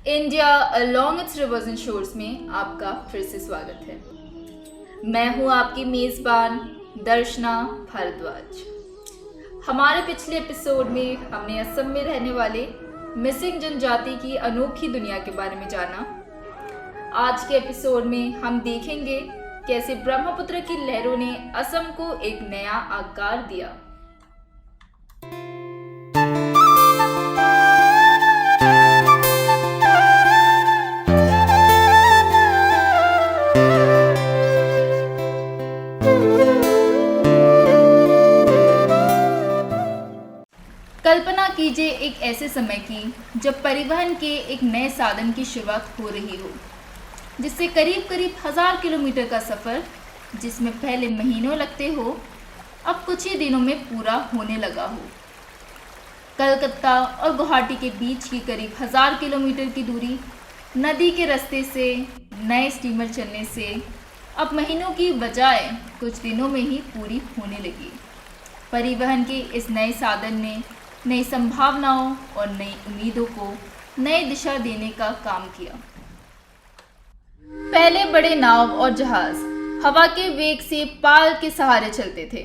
India along it's reverse and shores में आपका फिर से स्वागत है। मैं हूं आपकी मेज़बान दर्शना भारद्वाज। हमारे पिछले एपिसोड में हमने असम में रहने वाले मिसिंग जनजाति की अनोखी दुनिया के बारे में जाना। आज के एपिसोड में हम देखेंगे कैसे ब्रह्मपुत्र की लहरों ने असम को एक नया आकार दिया। कल्पना कीजिए एक ऐसे समय की जब परिवहन के एक नए साधन की शुरुआत हो रही हो, जिससे करीब करीब 1000 किलोमीटर का सफ़र जिसमें पहले महीनों लगते हो, अब कुछ ही दिनों में पूरा होने लगा हो। कलकत्ता और गुवाहाटी के बीच की करीब 1000 किलोमीटर की दूरी नदी के रास्ते से नए स्टीमर चलने से अब महीनों की बजाय कुछ दिनों में ही पूरी होने लगी। परिवहन के इस नए साधन ने नई संभावनाओं और नई उम्मीदों को नई दिशा देने का काम किया। पहले बड़े नाव और जहाज हवा के वेग से पाल के सहारे चलते थे।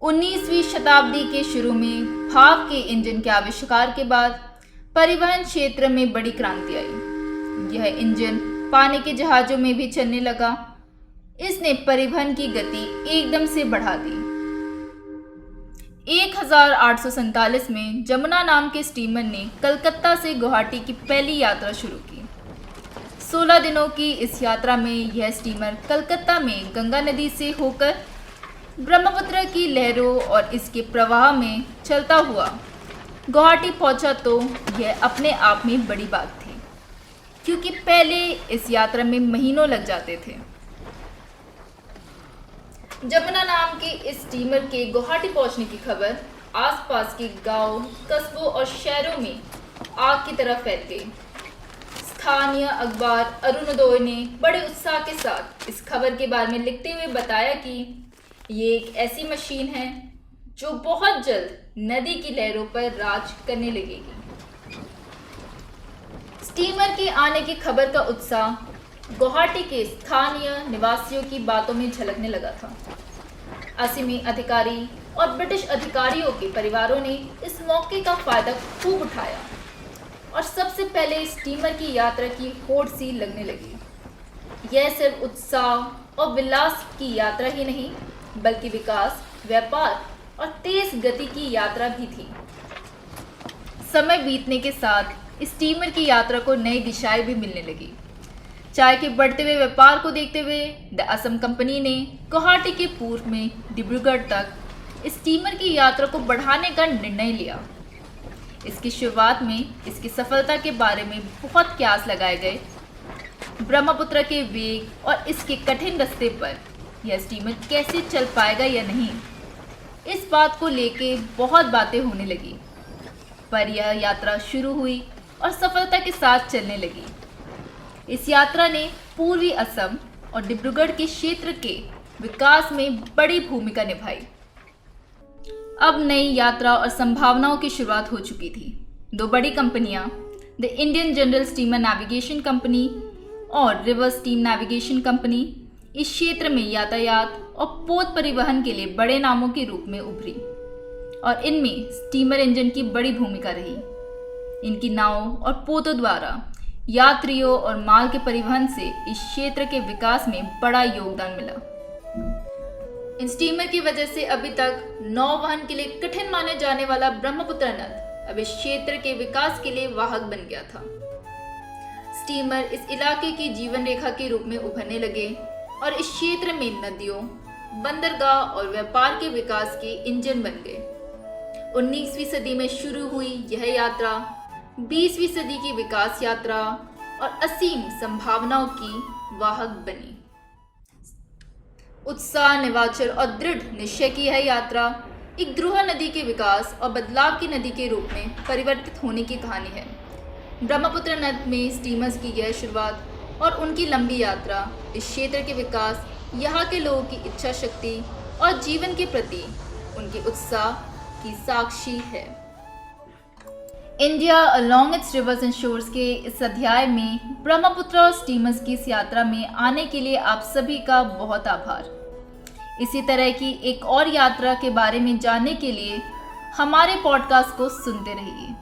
19वीं शताब्दी के शुरू में भाप के इंजन के आविष्कार के बाद परिवहन क्षेत्र में बड़ी क्रांति आई। यह इंजन पानी के जहाज़ों में भी चलने लगा। इसने परिवहन की गति एकदम से बढ़ा दी। 1847 में जमुना नाम के स्टीमर ने कलकत्ता से गुवाहाटी की पहली यात्रा शुरू की। 16 दिनों की इस यात्रा में यह स्टीमर कलकत्ता में गंगा नदी से होकर ब्रह्मपुत्र की लहरों और इसके प्रवाह में चलता हुआ गुवाहाटी पहुंचा, तो यह अपने आप में बड़ी बात थी, क्योंकि पहले इस यात्रा में महीनों लग जाते थे। जमुना नाम के इस स्टीमर के गुवाहाटी पहुंचने की खबर आसपास के गांव, कस्बों और शहरों में आग की तरह फैल गई। स्थानीय अखबार अरुणोदय ने बड़े उत्साह के साथ इस खबर के बारे में लिखते हुए बताया कि ये एक ऐसी मशीन है जो बहुत जल्द नदी की लहरों पर राज करने लगेगी। स्टीमर के आने की खबर का उत्साह गुवाहाटी के स्थानीय निवासियों की बातों में झलकने लगा था। असमी अधिकारी और ब्रिटिश अधिकारियों के परिवारों ने इस मौके का फायदा खूब उठाया और सबसे पहले स्टीमर की यात्रा की होड़ सी लगने लगी। यह सिर्फ उत्साह और विलास की यात्रा ही नहीं, बल्कि विकास, व्यापार और तेज गति की यात्रा भी थी। समय बीतने के साथ स्टीमर की यात्रा को नई दिशाएं भी मिलने लगी। चाय के बढ़ते हुए व्यापार को देखते हुए द असम कंपनी ने गुवाहाटी के पूर्व में डिब्रूगढ़ तक स्टीमर की यात्रा को बढ़ाने का निर्णय लिया। इसकी शुरुआत में इसकी सफलता के बारे में बहुत कयास लगाए गए। ब्रह्मपुत्र के वेग और इसके कठिन रास्ते पर यह स्टीमर कैसे चल पाएगा या नहीं, इस बात को लेके बहुत बातें होने लगी। पर यह यात्रा शुरू हुई और सफलता के साथ चलने लगी। इस यात्रा ने पूर्वी असम और डिब्रूगढ़ के क्षेत्र के विकास में बड़ी भूमिका निभाई। अब नई यात्रा और संभावनाओं की शुरुआत हो चुकी थी। दो बड़ी कंपनियां, the Indian general steamer navigation company और रिवर स्टीम नेविगेशन कंपनी, इस क्षेत्र में यातायात और पोत परिवहन के लिए बड़े नामों के रूप में उभरी और इनमें स्टीमर इंजन की बड़ी भूमिका रही। इनकी नावों और पोतों द्वारा यात्रियों और माल के परिवहन से इस क्षेत्र के विकास में बड़ा योगदान मिला। इन स्टीमर की वजह से अभी तक नौवहन के लिए कठिन माने जाने वाला ब्रह्मपुत्र नद अब इस क्षेत्र के विकास के लिए वाहक बन गया था। स्टीमर इस इलाके की जीवन रेखा के रूप में उभरने लगे और इस क्षेत्र में नदियों, बंदरगाह और व्यापार के विकास के इंजन बन गए। 19वीं सदी में शुरू हुई यह यात्रा 20वीं सदी की विकास यात्रा और असीम संभावनाओं की वाहक बनी। उत्साह, नवाचार और दृढ़ निश्चय की यह यात्रा एक द्रोह नदी के विकास और बदलाव की नदी के रूप में परिवर्तित होने की कहानी है। ब्रह्मपुत्र नद में स्टीमर्स की यह शुरुआत और उनकी लंबी यात्रा इस क्षेत्र के विकास, यहाँ के लोगों की इच्छा शक्ति और जीवन के प्रति उनके उत्साह की साक्षी है। India along it's reverse and shores के इस अध्याय में ब्रह्मपुत्र और स्टीमर्स की इस यात्रा में आने के लिए आप सभी का बहुत आभार। इसी तरह की एक और यात्रा के बारे में जानने के लिए हमारे पॉडकास्ट को सुनते रहिए।